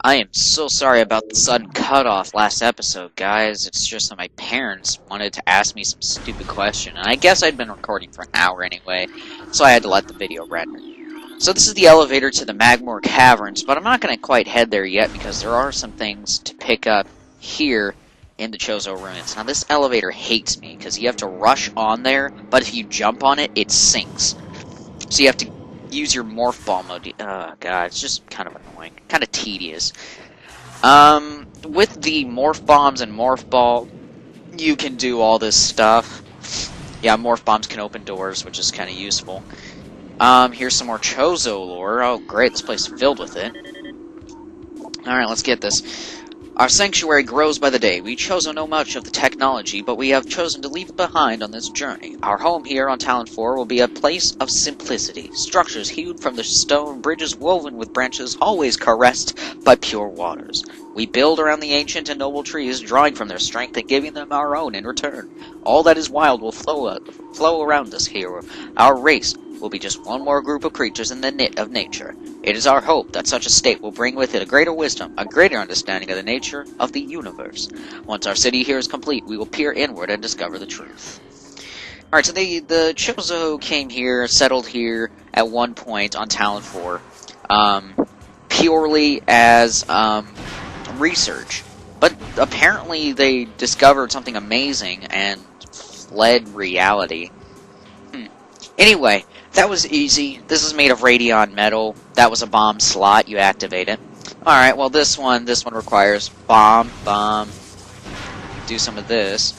I am so sorry about the sudden cutoff last episode, guys. It's just that my parents wanted to ask me some stupid question, and I guess I'd been recording for an hour anyway, so I had to let the video render. So this is the elevator to the Magmore Caverns, but I'm not going to quite head there yet because there are some things to pick up here in the Chozo Ruins. Now this elevator hates me because you have to rush on there, but if you jump on it, it sinks. So you have to use your morph ball mode. Oh god, it's just kind of annoying, kind of tedious. With the morph bombs and morph ball, you can do all this stuff. Yeah, morph bombs can open doors, which is kind of useful. Here's some more Chozo lore. Oh great, this place is filled with it. Alright, let's get this. Our sanctuary grows by the day. We Chozo know much of the technology, but we have chosen to leave it behind on this journey. Our home here on Talent 4 will be a place of simplicity. Structures hewed from the stone, bridges woven with branches, always caressed by pure waters. We build around the ancient and noble trees, drawing from their strength and giving them our own in return. All that is wild will flow around us here. Our race will be just one more group of creatures in the knit of nature. It is our hope that such a state will bring with it a greater wisdom, a greater understanding of the nature of the universe. Once our city here is complete, we will peer inward and discover the truth. Alright, so the Chozo came here, settled here at one point on Talent 4, purely as research. But apparently they discovered something amazing and fled reality. Anyway, that was easy. This is made of radion metal. That was a bomb slot. You activate it. Alright, well this one requires bomb. Do some of this.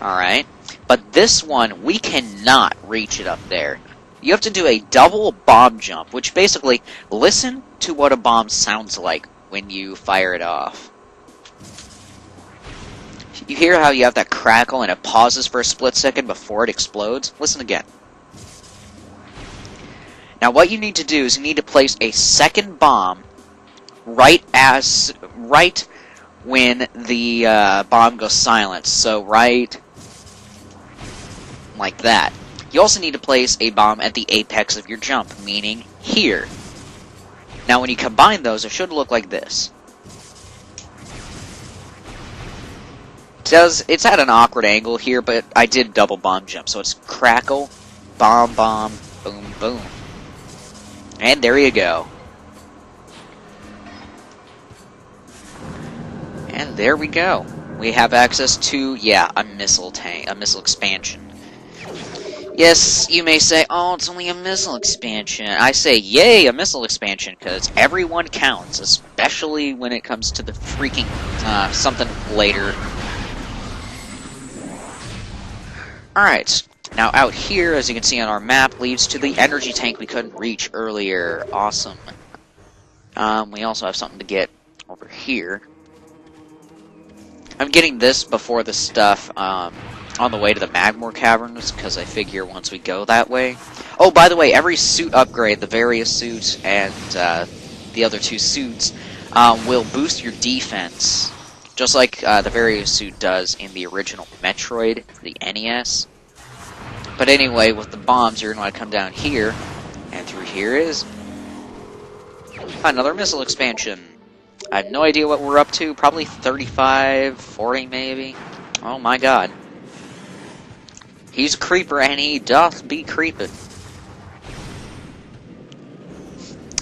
Alright. But this one, we cannot reach it up there. You have to do a double bomb jump, which basically, listen to what a bomb sounds like when you fire it off. You hear how you have that crackle and it pauses for a split second before it explodes? Listen again. Now what you need to do is you need to place a second bomb right when the bomb goes silent. So right like that. You also need to place a bomb at the apex of your jump, meaning here. Now when you combine those, it should look like this. It's at an awkward angle here, but I did double bomb jump, so it's crackle, bomb, boom, boom. And there you go. And there we go. We have access to, yeah, a missile tank, a missile expansion. Yes, you may say, oh, it's only a missile expansion. I say, yay, a missile expansion, because everyone counts, especially when it comes to the freaking, something later. Alright, now out here, as you can see on our map, leads to the energy tank we couldn't reach earlier. Awesome. We also have something to get over here. I'm getting this before the stuff, on the way to the Magmore Caverns, because I figure once we go that way... Oh, by the way, every suit upgrade, the various suits and the other two suits, will boost your defense. Just like the various suit does in the original Metroid for the NES. But anyway, with the bombs, you're going to want to come down here, and through here is another missile expansion. I have no idea what we're up to, probably 35, 40 maybe. Oh my god. He's a creeper, and he doth be creeping.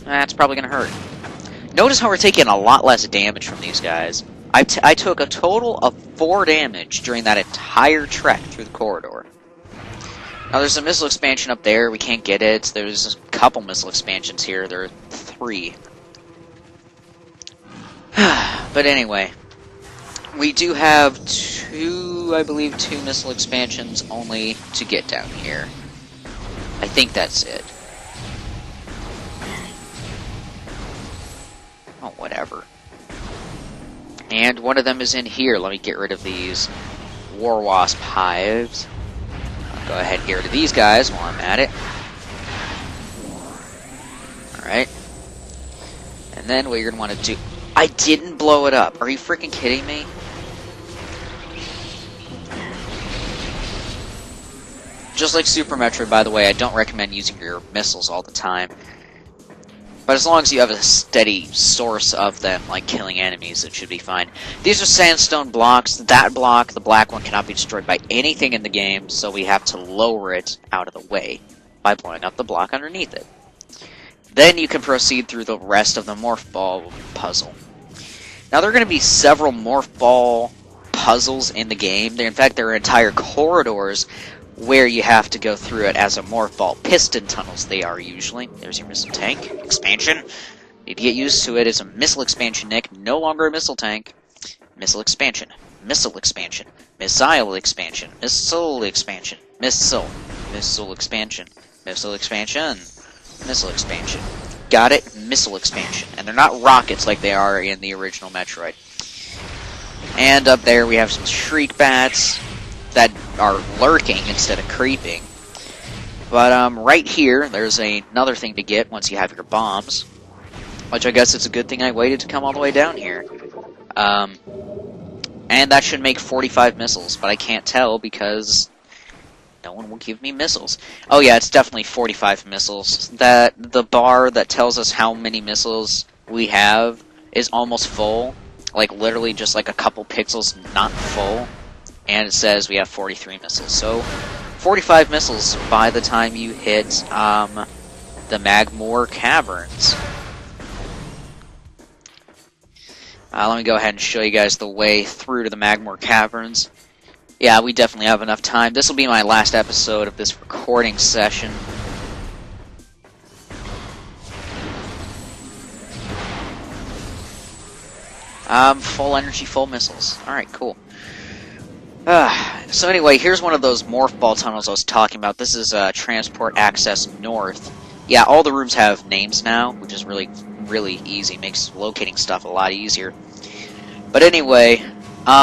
That's probably going to hurt. Notice how we're taking a lot less damage from these guys. I took a total of 4 damage during that entire trek through the corridor. Now there's a missile expansion up there, we can't get it. There's a couple missile expansions here, there are 3. But anyway, we do have 2, I believe, 2 missile expansions only to get down here. I think that's it. Oh, whatever. And one of them is in here. Let me get rid of these War Wasp hives. I'll go ahead and get rid of these guys while I'm at it. Alright. And then what you're going to want to do... I didn't blow it up. Are you freaking kidding me? Just like Super Metroid, by the way, I don't recommend using your missiles all the time. But as long as you have a steady source of them, like killing enemies, it should be fine. These are sandstone blocks. That block, the black one, cannot be destroyed by anything in the game, so we have to lower it out of the way by blowing up the block underneath it. Then you can proceed through the rest of the Morph Ball puzzle. Now, there are going to be several Morph Ball puzzles in the game. In fact, there are entire corridors where you have to go through it as a Morph Ball. Piston tunnels, they are usually. There's your missile tank. Expansion. Need to get used to it. It's a missile expansion, Nick. No longer a missile tank. Missile expansion. Missile expansion. Missile expansion. Missile expansion. Missile. Missile expansion. Missile expansion. Missile expansion. Got it? Missile expansion. And they're not rockets like they are in the original Metroid. And up there we have some Shriek Bats that are lurking instead of creeping. But right here, there's another thing to get once you have your bombs. Which I guess it's a good thing I waited to come all the way down here. And that should make 45 missiles, but I can't tell because no one will give me missiles. Oh yeah, it's definitely 45 missiles. The bar that tells us how many missiles we have is almost full. Like, literally just like a couple pixels not full. And it says we have 43 missiles. So, 45 missiles by the time you hit the Magmoor Caverns. Let me go ahead and show you guys the way through to the Magmoor Caverns. Yeah, we definitely have enough time. This will be my last episode of this recording session. Full energy, full missiles. Alright, cool. So anyway, here's one of those Morph Ball tunnels I was talking about. This is Transport Access North. Yeah, all the rooms have names now, which is really, really easy. Makes locating stuff a lot easier. But anyway,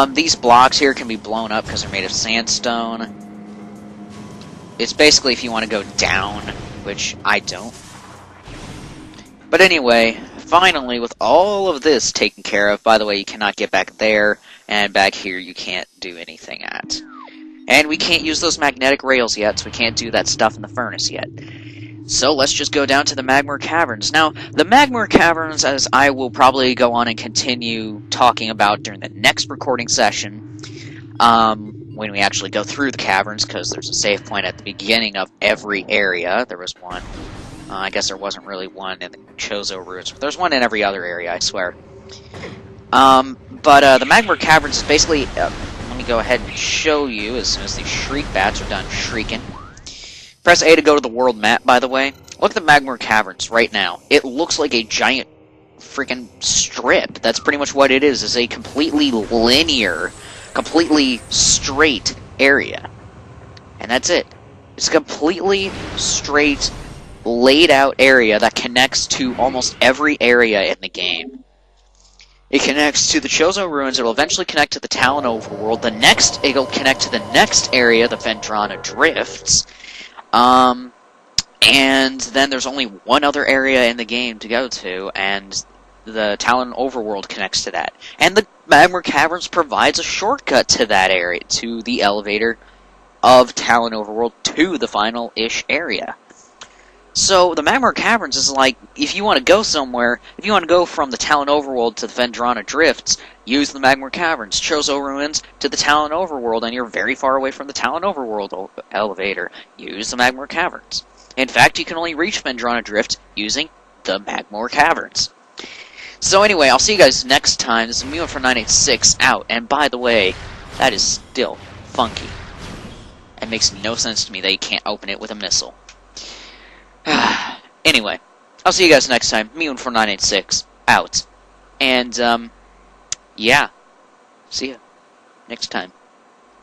these blocks here can be blown up because they're made of sandstone. It's basically if you want to go down, which I don't. But anyway, finally, with all of this taken care of, by the way, you cannot get back there, and back here you can't do anything at. And we can't use those magnetic rails yet, so we can't do that stuff in the furnace yet. So let's just go down to the Magmoor Caverns. Now, the Magmoor Caverns, as I will probably go on and continue talking about during the next recording session, when we actually go through the caverns, because there's a save point at the beginning of every area. There was one. I guess there wasn't really one in the Chozo Ruins, but there's one in every other area, I swear. But the Magmoor Caverns is basically... let me go ahead and show you as soon as these Shriek Bats are done shrieking. Press A to go to the world map, by the way. Look at the Magmoor Caverns right now. It looks like a giant freaking strip. That's pretty much what it is. It's a completely linear, completely straight area. And that's it. It's a completely straight, laid out area that connects to almost every area in the game. It connects to the Chozo Ruins, it'll eventually connect to the Talon Overworld, it'll connect to the next area, the Vendrana Drifts, and then there's only one other area in the game to go to, and the Talon Overworld connects to that. And the Magmoor Caverns provides a shortcut to that area, to the elevator of Talon Overworld to the final-ish area. So, the Magmoor Caverns is like, if you want to go somewhere, if you want to go from the Talon Overworld to the Vendrana Drifts, use the Magmoor Caverns. Chozo Ruins to the Talon Overworld, and you're very far away from the Talon Overworld elevator. Use the Magmoor Caverns. In fact, you can only reach Vendrana Drift using the Magmoor Caverns. So anyway, I'll see you guys next time. This is Mew1496 out, and by the way, that is still funky. It makes no sense to me that you can't open it with a missile. Anyway, I'll see you guys next time. Mew1496 out. And, yeah. See ya next time.